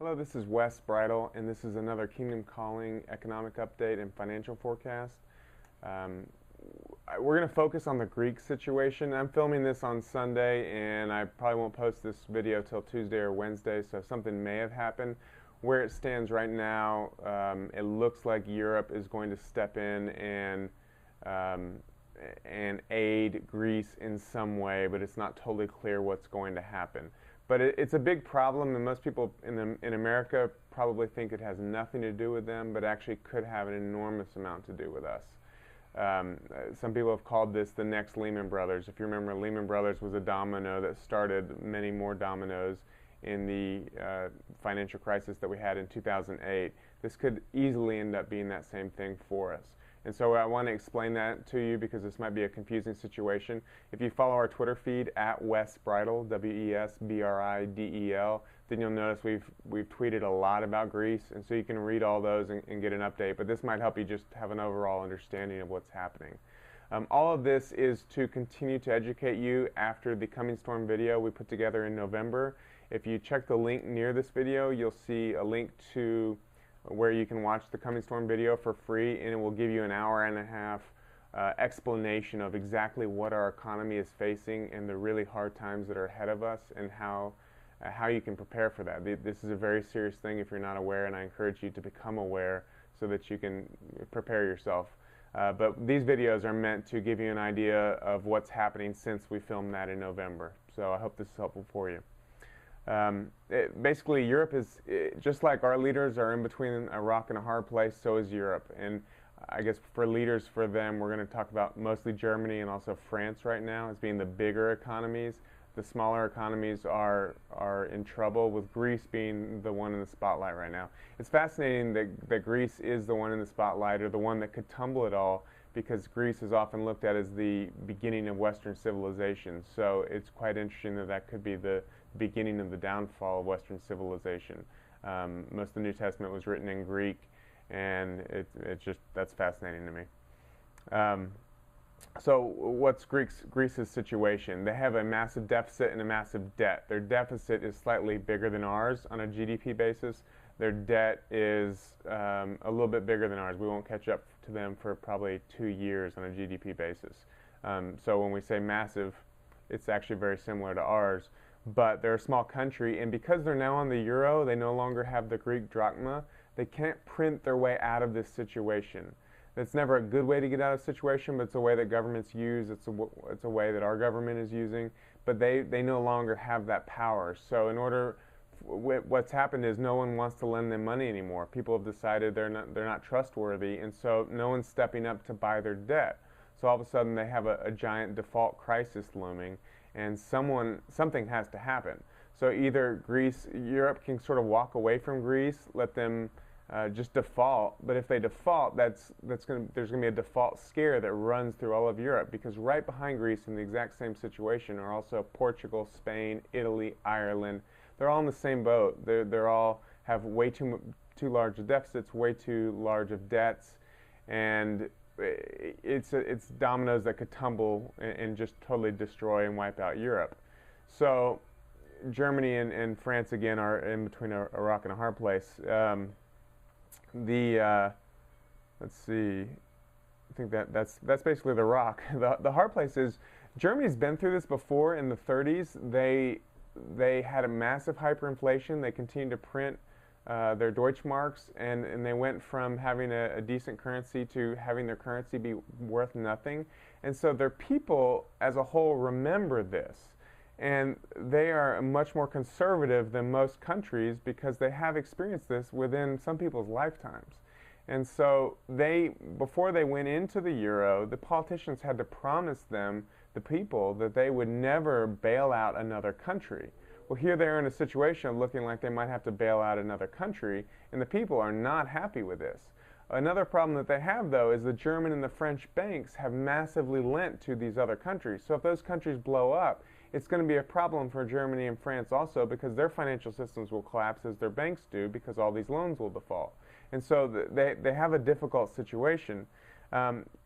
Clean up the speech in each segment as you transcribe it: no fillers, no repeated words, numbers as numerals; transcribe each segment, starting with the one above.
Hello, this is Wes Bridle, and this is another Kingdom Calling economic update and financial forecast. Um, we're going to focus on the Greek situation. I'm filming this on Sunday, and I probably won't post this video till Tuesday or Wednesday, so something may have happened. Where it stands right now, it looks like Europe is going to step in um, and aid Greece in some way, but it's not totally clear what's going to happen. But it's a big problem, and most people in America probably think it has nothing to do with them, but actually could have an enormous amount to do with us. Some people have called this the next Lehman Brothers. If you remember, Lehman Brothers was a domino that started many more dominoes in the financial crisis that we had in 2008. This could easily end up being that same thing for us. And so I want to explain that to you because this might be a confusing situation. If you follow our Twitter feed at Wes Bridle, WESBRIDEL, then you'll notice we've tweeted a lot about Greece, and so you can read all those and get an update. But this might help you just have an overall understanding of what's happening. All of this is to continue to educate you after the Coming Storm video we put together in November. If you check the link near this video, you'll see a link to where you can watch the Coming Storm video for free, and it will give you an hour and a half explanation of exactly what our economy is facing and the really hard times that are ahead of us, and how you can prepare for that. This is a very serious thing if you're not aware, and I encourage you to become aware so that you can prepare yourself. But these videos are meant to give you an idea of what's happening since we filmed that in November. So I hope this is helpful for you. Basically, Europe is, just like our leaders are in between a rock and a hard place, so is Europe. And I guess for leaders, for them, we're going to talk about mostly Germany and also France right now as being the bigger economies. The smaller economies are in trouble, with Greece being the one in the spotlight right now. It's fascinating that Greece is the one in the spotlight, or the one that could tumble it all, because Greece is often looked at as the beginning of Western civilization. So it's quite interesting that that could be the beginning of the downfall of Western civilization. Most of the New Testament was written in Greek, and that's fascinating to me. So what's Greece's situation? They have a massive deficit and a massive debt. Their deficit is slightly bigger than ours on a GDP basis. Their debt is a little bit bigger than ours. We won't catch up to them for probably 2 years on a GDP basis. So when we say massive, it's actually very similar to ours. But they're a small country, and because they're now on the euro, they no longer have the Greek drachma. They can't print their way out of this situation. That's never a good way to get out of a situation, but it's a way that governments use. It's a way that our government is using, but they no longer have that power. So in order, what's happened is no one wants to lend them money anymore. People have decided they're not trustworthy, and so no one's stepping up to buy their debt. So all of a sudden they have a giant default crisis looming, and something has to happen. So either Europe can sort of walk away from Greece, let them just default. But if they default, there's going to be a default scare that runs through all of Europe, because right behind Greece in the exact same situation are also Portugal, Spain, Italy, Ireland. They're all in the same boat. They're all have way too large of deficits, way too large of debts, and it's dominoes that could tumble and just totally destroy and wipe out Europe. So Germany and France again are in between a rock and a hard place. Let's see. I think that's basically the rock. The hard place is Germany's been through this before in the 30s. They had a massive hyperinflation. They continued to print their Deutschmarks, and they went from having a decent currency to having their currency be worth nothing. And so their people as a whole remember this. And they are much more conservative than most countries because they have experienced this within some people's lifetimes. And so before they went into the euro, the politicians had to promise them, the people, that they would never bail out another country. Well, here they are in a situation looking like they might have to bail out another country, and the people are not happy with this. Another problem that they have, though, is the German and the French banks have massively lent to these other countries. So if those countries blow up, it's going to be a problem for Germany and France also, because their financial systems will collapse as their banks do, because all these loans will default. And so they have a difficult situation.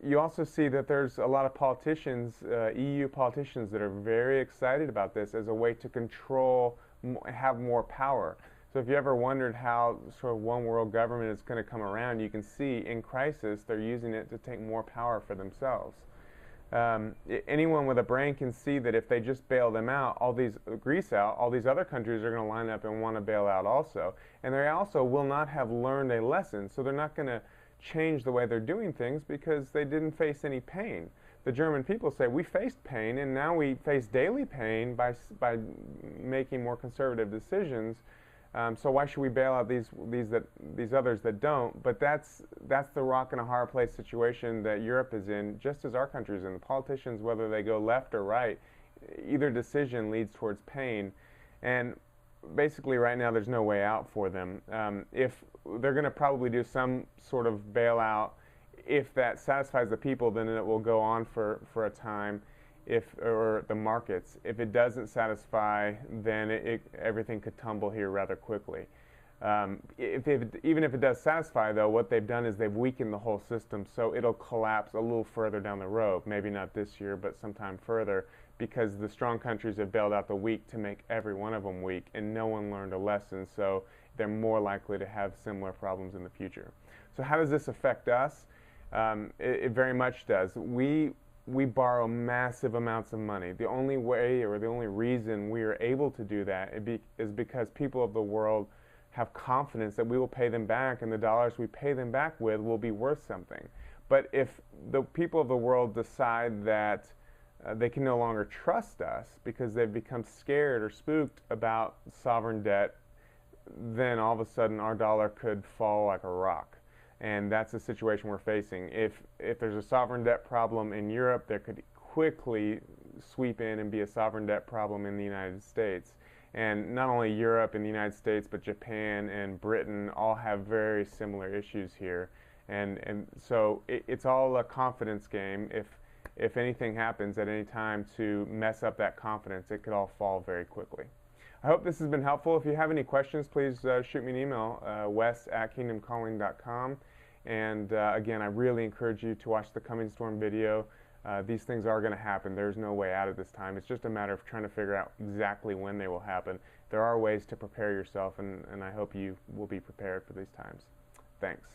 You also see that there's a lot of politicians, EU politicians, that are very excited about this as a way to control, have more power. So if you ever wondered how sort of one world government is going to come around, you can see in crisis they're using it to take more power for themselves. Anyone with a brain can see that if they just bail them out, Greece out, all these other countries are going to line up and want to bail out also. And they also will not have learned a lesson, so they're not going to change the way they're doing things because they didn't face any pain. The German people say, we faced pain, and now we face daily pain by making more conservative decisions. So why should we bail out these others that don't? But that's the rock and a hard place situation that Europe is in, just as our country is in. The politicians, whether they go left or right, either decision leads towards pain, and basically right now there's no way out for them. If they're going to probably do some sort of bailout, if that satisfies the people, then it will go on for a time. Or the markets. If it doesn't satisfy, then everything could tumble here rather quickly. Even if it does satisfy, though, what they've done is they've weakened the whole system, so it'll collapse a little further down the road. Maybe not this year, but sometime further, because the strong countries have bailed out the weak to make every one of them weak, and no one learned a lesson, so they're more likely to have similar problems in the future. So how does this affect us? It very much does. We borrow massive amounts of money. The only way or the only reason we are able to do that is because people of the world have confidence that we will pay them back, and the dollars we pay them back with will be worth something. But if the people of the world decide that they can no longer trust us because they've become scared or spooked about sovereign debt, then all of a sudden our dollar could fall like a rock. And that's the situation we're facing. If there's a sovereign debt problem in Europe, there could quickly sweep in and be a sovereign debt problem in the United States. And not only Europe and the United States, but Japan and Britain all have very similar issues here. And so it's all a confidence game. If anything happens at any time to mess up that confidence, it could all fall very quickly. I hope this has been helpful. If you have any questions, please shoot me an email, wes@kingdomcalling.com. And again, I really encourage you to watch the Coming Storm video. These things are going to happen. There's no way out of this time. It's just a matter of trying to figure out exactly when they will happen. There are ways to prepare yourself, and I hope you will be prepared for these times. Thanks.